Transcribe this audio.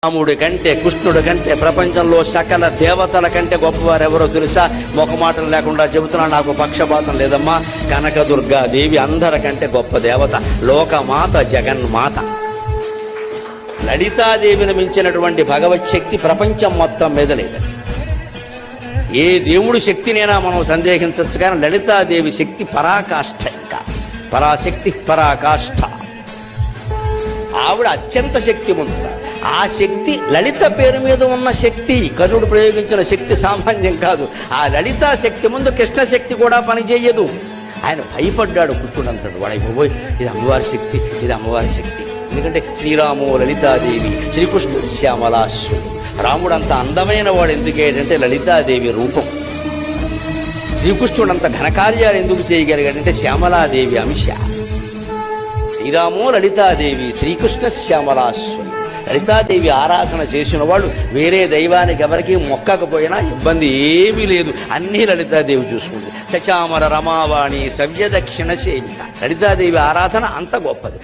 రాముడి కంటే కృష్ణుడి కంటే ప్రపంచంలో సకల దేవతల కంటే గొప్పవారు ఎవరో తెలుసా? మొఖమాటం లేకుండా చెబుతున్నా, నాకు పక్షపాతం లేదమ్మా. కనకదుర్గాదేవి అందరికంటే గొప్ప దేవత, లోకమాత, జగన్మాత. లలితాదేవిని మించినటువంటి భగవత్ శక్తి ప్రపంచం మొత్తం మీద లేదు. ఏ దేవుడి శక్తినైనా మనం సందేహించవచ్చు, కానీ లలితాదేవి శక్తి పరాకాష్ఠ, ఇంకా పరాశక్తి, పరాకాష్ఠ. ఆవిడ అత్యంత శక్తివంతుడు. ఆ శక్తి లలిత పేరు మీద ఉన్న శక్తి, కర్ణుడు ప్రయోగించిన శక్తి సామాన్యం కాదు. ఆ లలితా శక్తి ముందు కృష్ణ శక్తి కూడా పనిచేయదు. ఆయన భయపడ్డాడు. కృష్ణుడు అంటాడు, వాడైపోయి ఇది అమ్మవారి శక్తి, ఇది అమ్మవారి శక్తి. ఎందుకంటే శ్రీరాము లలితాదేవి, శ్రీకృష్ణ శ్యామలాశ్వరుడు. రాముడు అంత అందమైన వాడు ఎందుకేంటంటే లలితాదేవి రూపం. శ్రీకృష్ణుడు అంత ఘనకార్యాలు ఎందుకు చేయగలిగాడంటే శ్యామలాదేవి అంశ. శ్రీరాము లలితాదేవి, శ్రీకృష్ణ శ్యామలాశ్వరుడు. లలితాదేవి ఆరాధన చేసిన వాళ్ళు వేరే దైవానికి ఎవరికి మొక్కకపోయినా ఇబ్బంది ఏమీ లేదు, అన్నీ లలితాదేవి చూసుకుంటుంది. సచామర రమావాణి సవ్య దక్షిణ సేవిత. లలితాదేవి ఆరాధన అంత గొప్పది.